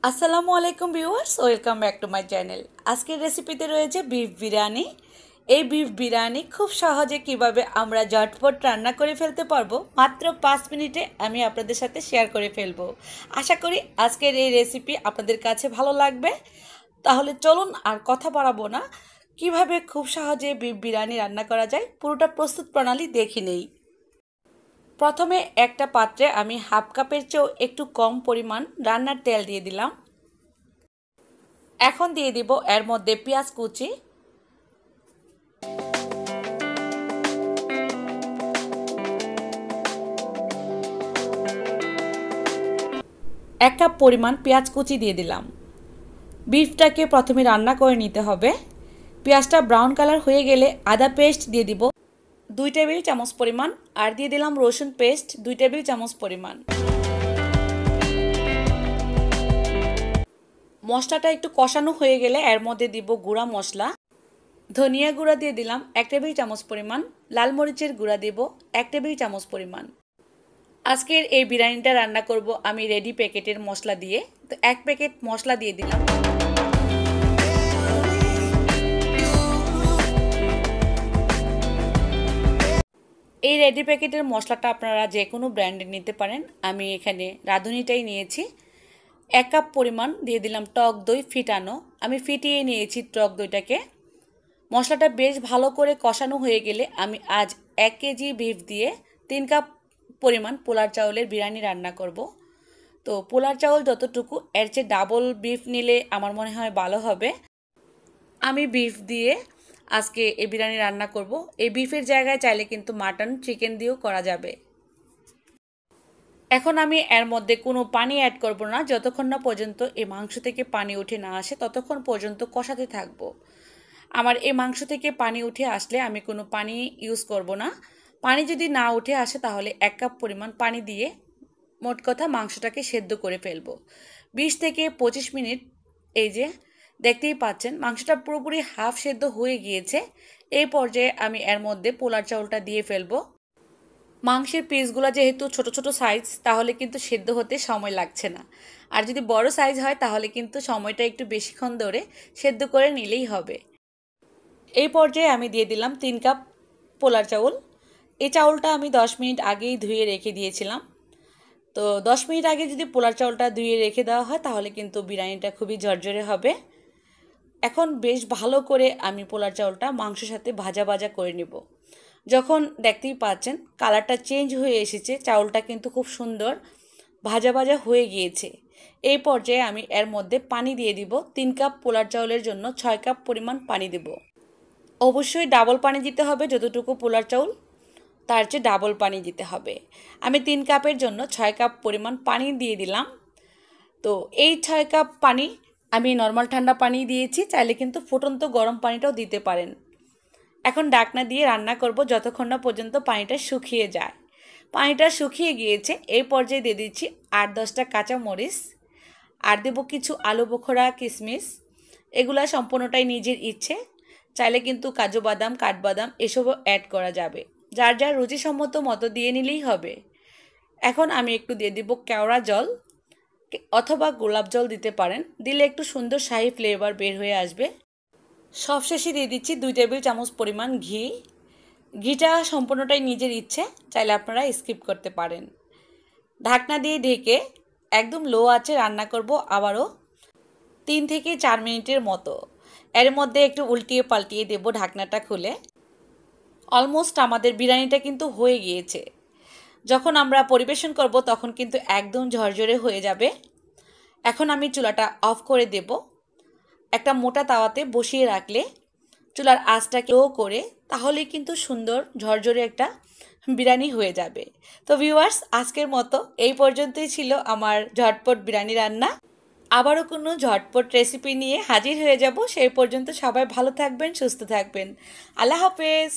আসসালামু আলাইকুম viewers, welcome back to my channel. আজকের রেসিপিতে রয়েছে বিফ বিরিয়ানি। এই বিফ বিরিয়ানি খুব সহজে কিভাবে আমরা ঝটপট রান্না করে ফেলতে পারবো মাত্র 5 মিনিটে আমি আপনাদের সাথে শেয়ার করে ফেলবো। আশা করি আজকের এই রেসিপি আপনাদের কাছে ভালো লাগবে। তাহলে চলুন আর কথা বাড়াবো না, কিভাবে খুব সহজে বিফ বিরিয়ানি রান্না করা যায় পুরোটা প্রস্তুত প্রণালী দেখে নেই। প্রথমে একটা পাত্রে আমি হাফ কাপের চেয়েও একটু কম পরিমাণ রান্নার তেল দিয়ে দিলাম। এখন দিয়ে দিব এর মধ্যে পেঁয়াজ কুচি, এক কাপ পরিমাণ পেঁয়াজ কুচি দিয়ে দিলাম। বিফটাকে প্রথমে রান্না করে নিতে হবে। পেঁয়াজটা ব্রাউন কালার হয়ে গেলে আদা পেস্ট দিয়ে দিব 2 টেবিল চামচ পরিমাণ, আর দিয়ে দিলাম রসুন পেস্ট 2 টেবিল চামচ পরিমাণ। মশলাটা একটু কষানো হয়ে গেলে এর মধ্যে দিব গুঁড়া মশলা। ধনিয়া গুঁড়া দিয়ে দিলাম 1 টেবিল চামচ পরিমাণ, লাল মরিচের গুঁড়া দেব 1 টেবিল চামচ পরিমাণ। আজকের এই বিরিয়ানিটা রান্না করব আমি রেডি প্যাকেটের মশলা দিয়ে, তো 1 প্যাকেট মশলা দিয়ে দিলাম। এই রেডি প্যাকেটের মশলাটা আপনারা যে কোনো ব্র্যান্ডের নিতে পারেন, আমি এখানে রাঁধুনিটাই নিয়েছি। 1 কাপ পরিমাণ দিয়ে দিলাম টক দই ফিটানো, আমি ফিটিয়ে নিয়েছি টক দইটাকে। মশলাটা বেশ ভালো করে কষানো হয়ে গেলে আমি আজ 1 কেজি বিফ দিয়ে 3 কাপ পরিমাণ পোলার চাউলের বিরিয়ানি রান্না করব। তো পোলার চাউল যতটুকু এর চেয়ে ডাবল বিফ নিলে আমার মনে হয় ভালো হবে। আমি বিফ দিয়ে আজকে এই বিরিয়ানি রান্না করব। এই বিফের জায়গায় চাইলে কিন্তু মাটন চিকেন দিয়েও করা যাবে। এখন আমি এর মধ্যে কোনো পানি অ্যাড করব না, যতক্ষণ না পর্যন্ত এই মাংস থেকে পানি উঠে না আসে ততক্ষণ পর্যন্ত কষাতে থাকব। আমার এই মাংস থেকে পানি উঠে আসলে আমি কোনো পানি ইউজ করব না। পানি যদি না উঠে আসে তাহলে 1 কাপ পরিমাণ পানি দিয়ে মোট কথা মাংসটাকে সেদ্ধ করে ফেলবো 20 থেকে 25 মিনিট। এই যে দেখতেই পাচ্ছেন মাংসটা পুরোপুরি হাফ সেদ্ধ হয়ে গিয়েছে। এই পর্যায়ে আমি এর মধ্যে পোলার চাউলটা দিয়ে ফেলবো। মাংসের পিসগুলো যেহেতু ছোট ছোট সাইজ, তাহলে কিন্তু সেদ্ধ হতে সময় লাগছে না। আর যদি বড় সাইজ হয় তাহলে কিন্তু সময়টা একটু বেশিক্ষণ ধরে সেদ্ধ করে নিলেই হবে। এই পর্যায়ে আমি দিয়ে দিলাম 3 কাপ পোলার চাউল। এই চাউলটা আমি 10 মিনিট আগেই ধুয়ে রেখে দিয়েছিলাম। তো 10 মিনিট আগে যদি পোলার চাউলটা ধুয়ে রেখে দেওয়া হয় তাহলে কিন্তু বিরিয়ানিটা খুবই ঝরঝরে হবে। এখন বেশ ভালো করে আমি পোলার চাউলটা মাংসের সাথে ভাজা ভাজা করে নেব। যখন দেখতেই পাচ্ছেন কালারটা চেঞ্জ হয়ে এসেছে, চাউলটা কিন্তু খুব সুন্দর ভাজা ভাজা হয়ে গিয়েছে। এই পর্যায়ে আমি এর মধ্যে পানি দিয়ে দিব। 3 কাপ পোলার চাউলের জন্য 6 কাপ পরিমাণ পানি দেব। অবশ্যই ডাবল পানি দিতে হবে, যতটুকু পোলার চাউল তার চেয়ে ডাবল পানি দিতে হবে। আমি 3 কাপের জন্য 6 কাপ পরিমাণ পানি দিয়ে দিলাম। তো এই 6 কাপ পানি আমি নর্মাল ঠান্ডা পানি দিয়েছি, চাইলে কিন্তু ফুটন্ত গরম পানিটাও দিতে পারেন। এখন ঢাকনা দিয়ে রান্না করব যতক্ষণ না পর্যন্ত পানিটা শুকিয়ে যায়। পানিটা শুকিয়ে গিয়েছে। এই পর্যায়ে দিয়ে দিচ্ছি 8-10টা কাঁচা মরিচ, আর দেবো কিছু আলু বোখরা কিশমিশ। এগুলা সম্পূর্ণটাই নিজের ইচ্ছে, চাইলে কিন্তু কাজু বাদাম কাঠবাদাম এসবও অ্যাড করা যাবে, যার যার রুচিসম্মত মতো দিয়ে নিলেই হবে। এখন আমি একটু দিয়ে দিব কেওড়া জল অথবা গোলাপ জল দিতে পারেন, দিলে একটু সুন্দর শাহি ফ্লেভার বের হয়ে আসবে। সবশেষে দিয়ে দিচ্ছি 2 টেবিল চামচ পরিমাণ ঘি। ঘিটা সম্পূর্ণটাই নিজের ইচ্ছে, চাইলে আপনারা স্কিপ করতে পারেন। ঢাকনা দিয়ে ঢেকে একদম লো আঁচে রান্না করব আবারও 3 থেকে 4 মিনিটের মতো। এর মধ্যে একটু উল্টিয়ে পাল্টিয়ে দেব ঢাকনাটা খুলে। অলমোস্ট আমাদের বিরিয়ানিটা কিন্তু হয়ে গিয়েছে। যখন আমরা পরিবেশন করব তখন কিন্তু একদম ঝরঝরে হয়ে যাবে। এখন আমি চুলাটা অফ করে দেব। একটা মোটা তাওয়াতে বসিয়ে রাখলে চুলার আঁচটা লো করে তাহলে কিন্তু সুন্দর ঝরঝরে একটা বিরিয়ানি হয়ে যাবে। তো ভিউয়ার্স, আজকের মতো এই পর্যন্তই ছিল আমার ঝটপট বিরিয়ানি রান্না। আবারও কোনো ঝটপট রেসিপি নিয়ে হাজির হয়ে যাব। সেই পর্যন্ত সবাই ভালো থাকবেন, সুস্থ থাকবেন। আল্লাহ হাফেজ।